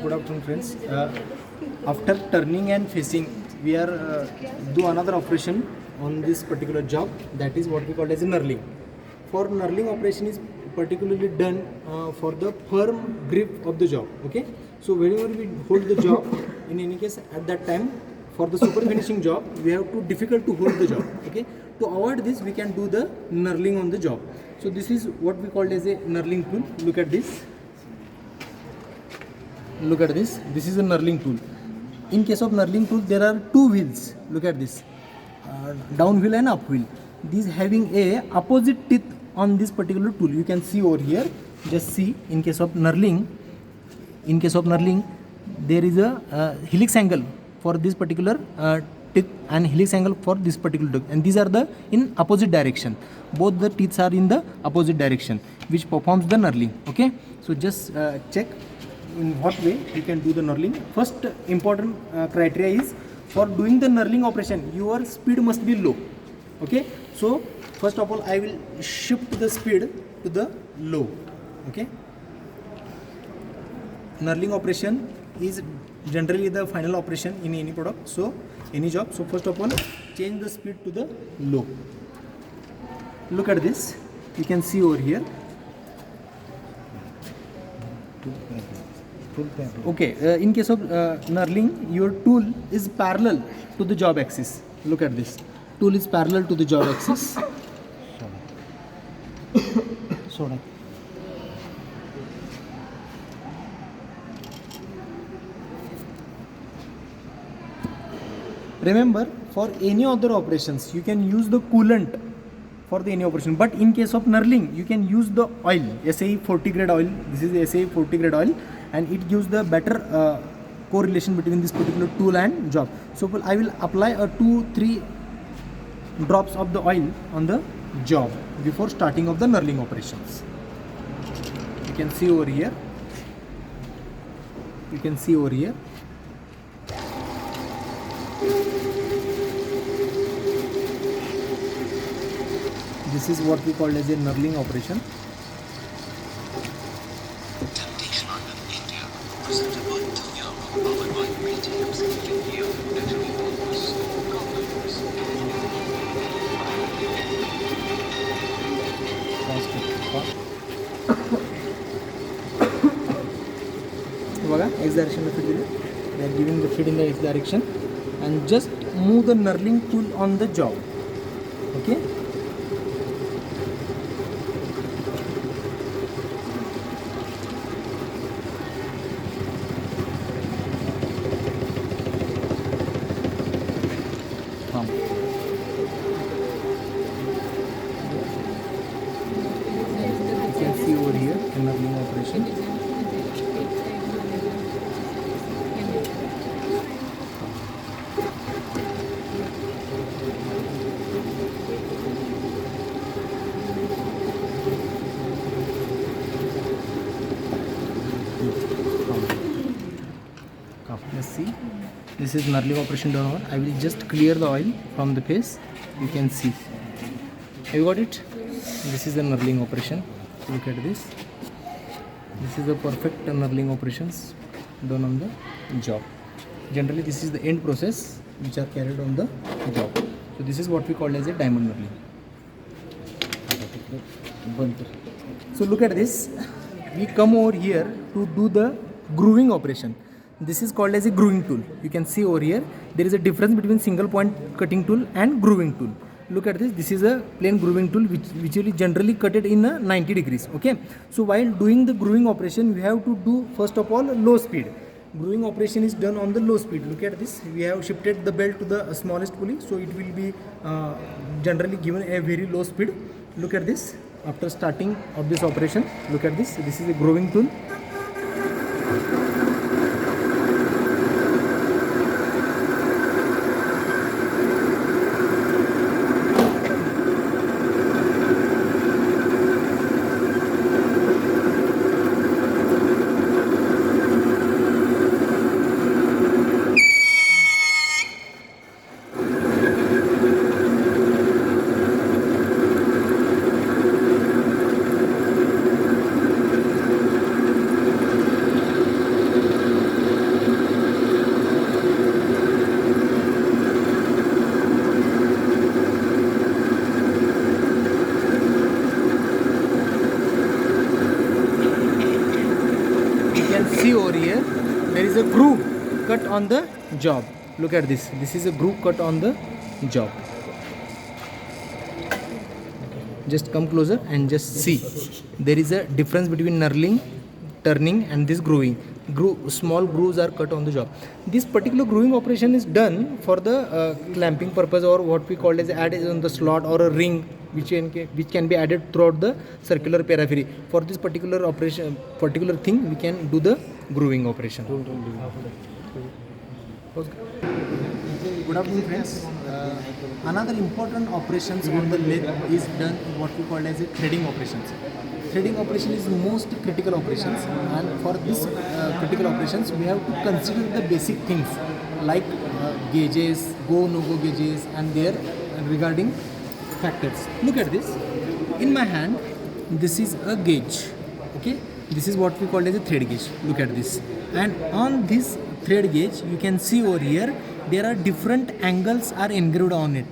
Good afternoon, friends. After turning and facing, we are do another operation on this particular job. That is what we call as a knurling. For knurling operation is particularly done for the firm grip of the job. Okay. So whenever we hold the job, in any case, at that time, for the super finishing job, we have to difficult to hold the job. Okay. To avoid this, we can do the knurling on the job. So this is what we call as a knurling tool. Look at this. Look at this. This is a knurling tool. In case of knurling tool, there are two wheels. Look at this, down wheel and up wheel. These having a opposite teeth on this particular tool. You can see over here. Just see. In case of knurling, there is a helix angle for this particular teeth and helix angle for this particular tooth. And these are the in opposite direction. Both the teeth are in the opposite direction, which performs the knurling. Okay. So just check in what way you can do the knurling. First important criteria is for doing the knurling operation, your speed must be low. Okay. So first of all, I will shift the speed to the low. Okay. Knurling operation is generally the final operation in any product, so any job. So first of all, change the speed to the low. Look at this. You can see over here. Okay, in case of knurling, your tool is parallel to the job axis. Look at this. Tool is parallel to the job axis. Sorry. Remember, for any other operations, you can use the coolant for the any operation. But in case of knurling, you can use the oil, SAE 40 grade oil. This is SAE 40 grade oil, and it gives the better correlation between this particular tool and job. So I will apply a 2-3 drops of the oil on the job before starting of the knurling operations. You can see over here. You can see over here. This is what we call as a knurling operation. Temptation Island, India, presented by Toyama, followed by BTM's India, Italy, Congress. X direction of feed. They are giving the feed in the X direction, and just move the knurling tool on the job. Okay. You can see over here the knurling operation. Let's see. This is knurling operation done over. I will just clear the oil from the face. You can see. Have you got it? This is the knurling operation. Look at this. This is the perfect knurling operations done on the job. Generally, this is the end process which are carried on the job. So this is what we call as a diamond knurling. So look at this. We come over here to do the grooving operation. This is called as a grooving tool. You can see over here there is a difference between single point cutting tool and grooving tool. Look at this. This is a plain grooving tool which will generally cut it in a 90 degrees. Okay. So while doing the grooving operation, we have to do first of all low speed. Grooving operation is done on the low speed. Look at this. We have shifted the belt to the smallest pulley, so it will be generally given a very low speed. Look at this. After starting of this operation, look at this. This is a grooving tool. see over here, there is a groove cut on the job. Look at this. This is a groove cut on the job. Just come closer and just see. There is a difference between knurling, turning and this grooving. Small grooves are cut on the job. This particular grooving operation is done for the clamping purpose, or what we call as added on the slot or a ring which can be added throughout the circular periphery. For this particular operation, particular thing, we can do the grooving operation. Good afternoon, friends. Another important operations on the lathe is done what we call as a threading operations. Threading operation is most critical operations, and for this critical operations we have to consider the basic things like gauges, go/no-go gauges, and their regarding factors. Look at this. In my hand, this is a gauge. Okay, this is what we call as a thread gauge. Look at this. And on this thread gauge, you can see over here there are different angles are engraved on it.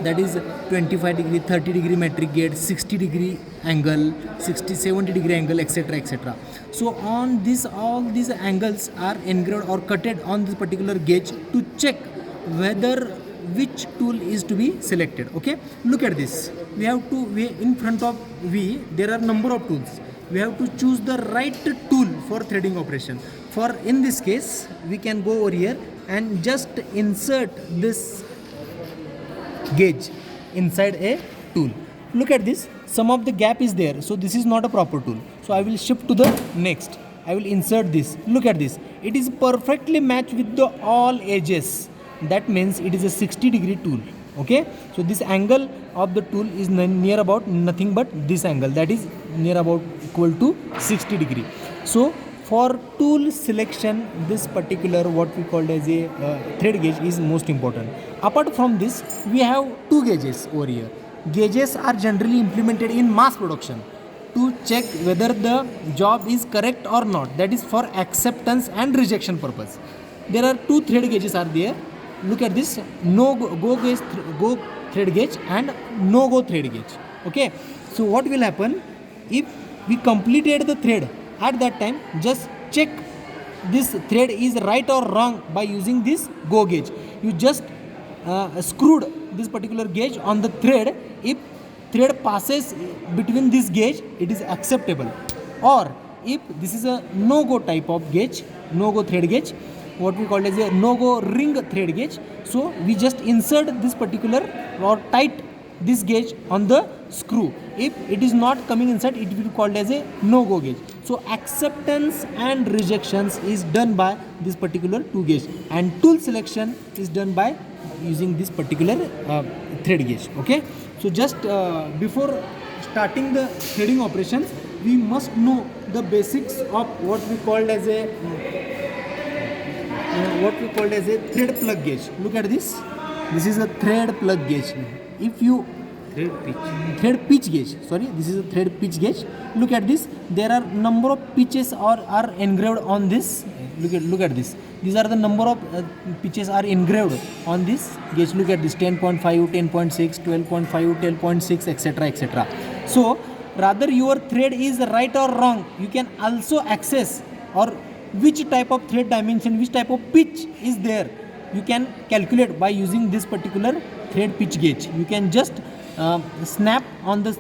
That is 25 degree, 30 degree metric gauge, 60 degree angle, 70 degree angle, etc., etc. So on this, all these angles are engraved or cutted on this particular gauge to check whether which tool is to be selected. Okay, look at this. We have to, in front of there are number of tools. We have to choose the right tool for threading operation. For in this case, we can go over here and just insert this gauge inside a tool. Look at this. Some of the gap is there, so this is not a proper tool. So I will shift to the next. I will insert this. Look at this. It is perfectly matched with the all edges. That means it is a 60 degree tool. Okay, so this angle of the tool is near about nothing but this angle, that is near about equal to 60 degree. So for tool selection, this particular what we called as a thread gauge is most important. Apart from this, we have two gauges over here. Gauges are generally implemented in mass production to check whether the job is correct or not. That is for acceptance and rejection purpose. There are two thread gauges are there. Look at this, go thread gauge and no go thread gauge. Okay, so what will happen if we completed the thread? At that time, just check this thread is right or wrong by using this go gauge. You just screwed this particular gauge on the thread. If thread passes between this gauge, it is acceptable. Or if this is a no go type of gauge, no go thread gauge, what we call as a no go ring thread gauge, so we just insert this particular or tight this gauge on the screw. If it is not coming inside, it will be called as a no go gauge. So acceptance and rejections is done by this particular two gauge, and tool selection is done by using this particular thread gauge. Okay, so just before starting the threading operations, we must know the basics of what we called as a thread plug gauge. Look at this. This is a thread plug gauge. If you thread pitch gauge, sorry, this is a thread pitch gauge. Look at this. There are number of pitches are engraved on this. Look at this. These are the number of pitches are engraved on this gauge. Look at this: 10.5, 10.6, 12.5, 12.6, etc., etc. So rather your thread is right or wrong, you can also access or which type of thread dimension, which type of pitch is there, you can calculate by using this particular thread pitch gauge. You can just snap on the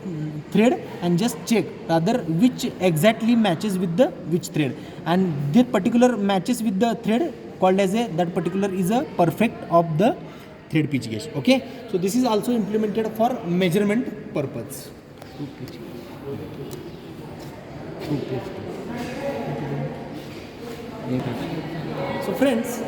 thread and just check rather which exactly matches with the which thread, and that particular matches with the thread called as a, that particular is a perfect of the thread pitch gauge. Okay, so this is also implemented for measurement purpose. So friends,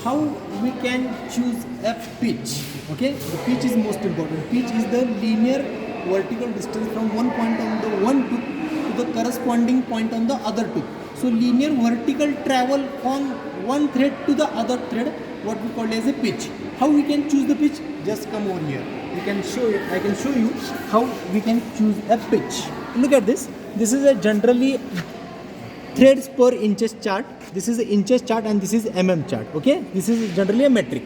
how we can choose a pitch? Okay, the pitch is most important. Pitch is the linear vertical distance from one point on the one tooth to the corresponding point on the other tooth. So linear vertical travel from one thread to the other thread, what we call as a pitch. How we can choose the pitch? Just come over here. You can show it. I can show you how we can choose a pitch. Look at this. This is a generally threads per inches chart. This is an inches chart and this is chart. Okay, this is generally a metric.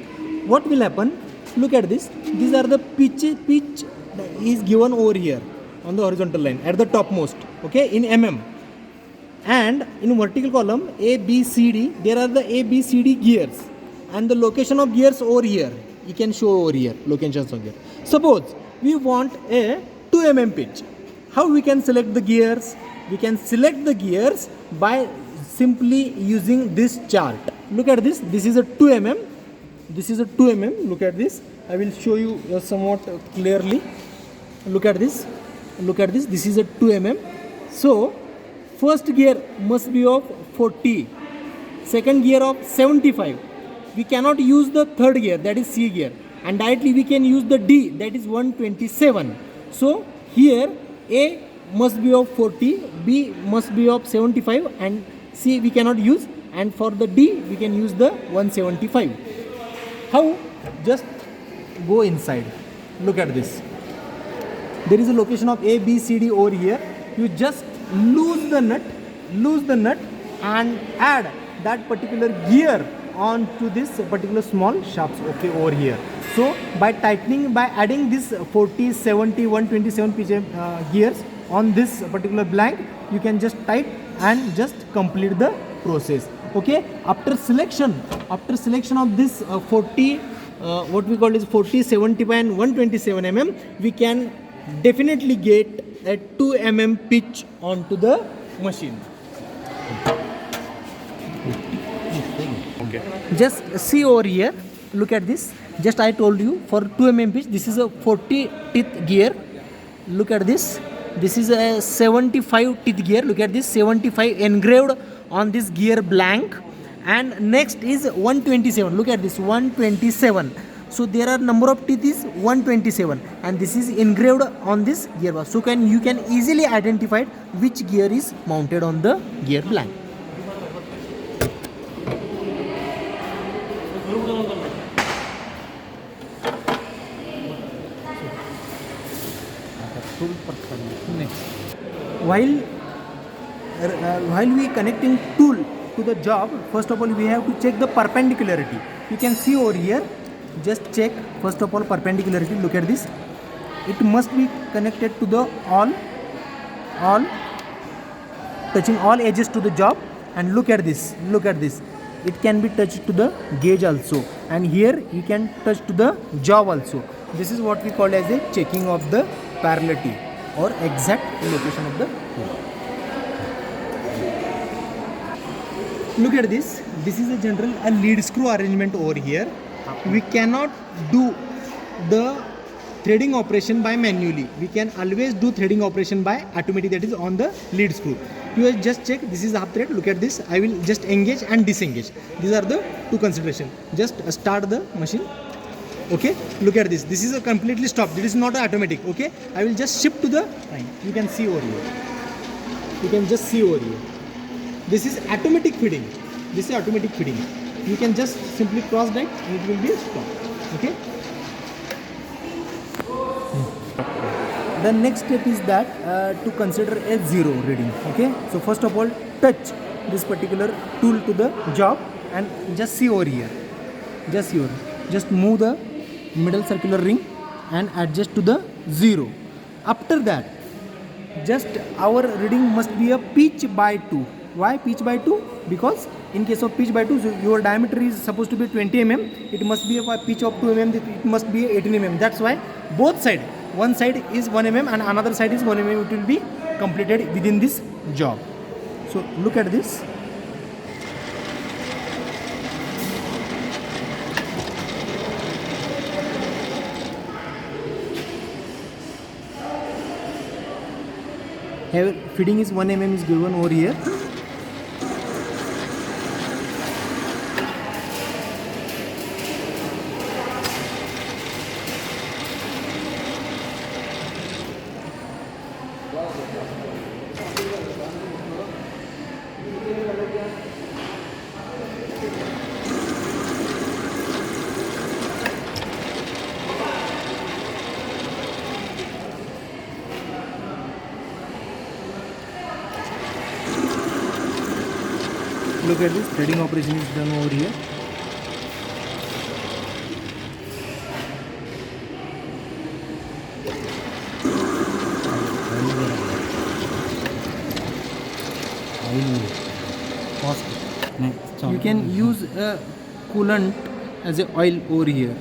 What will happen? Look at this. These are the pitch is given over here on the horizontal line at the topmost. Okay, in and in vertical column A, B, C, D, there are the A, B, C, D gears, and the location of gears over here. You can show over here locations of gear. Suppose we want a 2 mm pitch. How we can select the gears? We can select the gears by simply using this chart. Look at this. This is a 2 mm. This is a 2 mm. Look at this. I will show you somewhat clearly. Look at this. Look at this. This is a 2 mm. So first gear must be of 40. Second gear of 75. We cannot use the third gear, that is C gear, and directly we can use the D, that is 127. So here A must be of 40, B must be of 75, and C we cannot use, and for the D we can use the 175. How? Just go inside. Look at this. There is a location of A, B, C, D over here. You just lose the nut and add that particular gear on to this particular small shafts, okay, over here. So by adding this 40, 70, 127 pitch gears on this particular blank, you can just type and just complete the process. Okay, after selection of this 40, what we call is 40, 75 and 127 mm, we can definitely get a 2 mm pitch onto the machine. Just see over here, look at this. Just I told you for 2 mm pitch, this is a 40 teeth gear. Look at this. This is a 75 teeth gear. Look at this, 75 engraved on this gear blank. And next is 127. Look at this, 127. So there are number of teeth is 127, and this is engraved on this gearbox. So you can easily identify which gear is mounted on the gear blank. While we connecting tool to the job, first of all we have to check the perpendicularity. You can see over here, just check first of all perpendicularity. Look at this. It must be connected to the all touching all edges to the job. And look at this, it can be touched to the gauge also, and here you can touch to the job also. This is what we call as a checking of the parallelity or exact location of the tool. Look at this. This is a general lead screw arrangement over here. We cannot do the threading operation by manually. We can always do threading operation by automatic, that is on the lead screw. You just check, this is half thread. Look at this. I will just engage and disengage. These are the two considerations. Just start the machine. Okay, look at this. This is a completely stopped. This is not automatic. Okay, I will just shift to the time. You can see over here. You can just see over here. This is automatic feeding. This is automatic feeding. You can just simply cross that and it will be stopped. Okay. The next step is that to consider a zero reading. Okay. So first of all, touch this particular tool to the job and just see over here. Just see over here. Just move the middle circular ring and adjust to the 0. After that, just our reading must be a pitch by 2. Why pitch by 2? Because in case of pitch by 2, so your diameter is supposed to be 20 mm. It must be a pitch of 2 mm. It must be 18 mm. That's why both sides, one side is 1 mm and another side is 1 mm. It will be completed within this job. So look at this. Here feeding is 1 mm is given over here. Look at this, threading operation is done over here. You can use a coolant as a oil over here.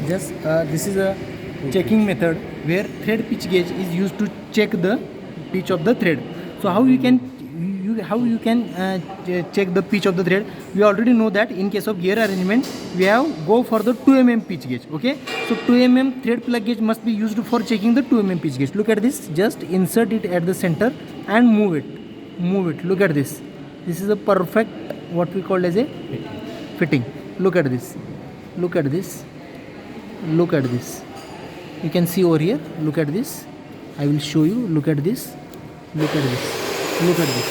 Just this is a checking method where thread pitch gauge is used to check the pitch of the thread. So how you can check the pitch of the thread? We already know that in case of gear arrangement we have go for the 2 mm pitch gauge. Okay, so 2 mm thread plug gauge must be used for checking the 2 mm pitch gauge. Look at this, just insert it at the center and move it. Look at this. This is a perfect what we call as a fitting. Look at this. Look at this. You can see over here. Look at this. I will show you. Look at this. Look at this. Look at this.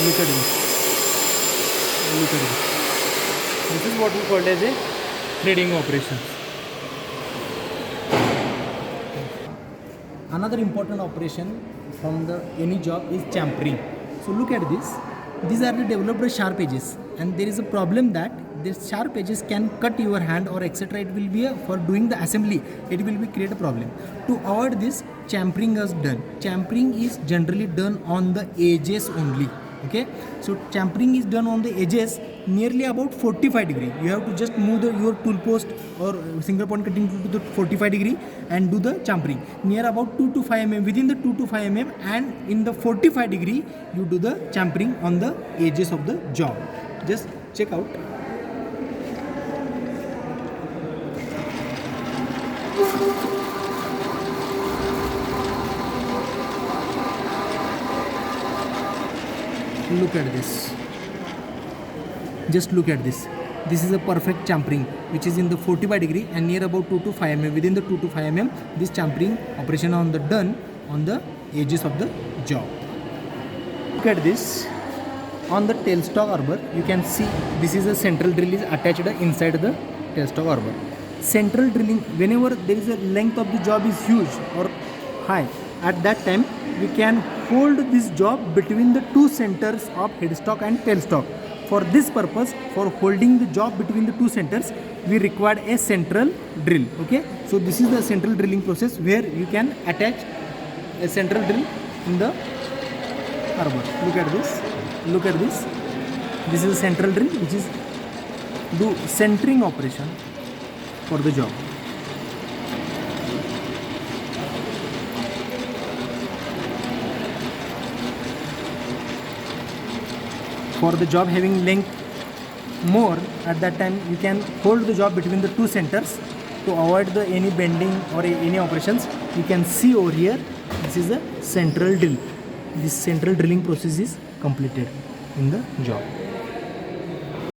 Look at this. Look at this. This is what we call as a threading operation. Another important operation from any job is champering. So look at this. These are the developed sharp edges, and there is a problem that these sharp edges can cut your hand or etc. It will be for doing the assembly. It will be create a problem. To avoid this, champering is done. Champering is generally done on the edges only. Okay, so champering is done on the edges nearly about 45 degree. You have to just move your tool post or single point cutting to the 45 degree and do the champering near about 2 to 5 mm, within the 2 to 5 mm, and in the 45 degree you do the champering on the edges of the job. Just check out. Look at this. Just look at this. This is a perfect champering which is in the 45 degree and near about 2 to 5 mm. Within the 2 to 5 mm, this champering operation on the done on the edges of the job. Look at this. On the tailstock arbor, you can see this is a central drill is attached inside the tailstock arbor. Central drilling, whenever there is a length of the job is huge or high, at that time we can hold this job between the two centers of headstock and tailstock. For this purpose, for holding the job between the two centers, we require a central drill. Okay, so this is the central drilling process where you can attach a central drill in the arbor. Look at this. Look at this. This is a central drill which is do centering operation for the job. For the job having length more, at that time you can hold the job between the two centers to avoid any bending or any operations. You can see over here, this is a central drill. This central drilling process is completed in the job.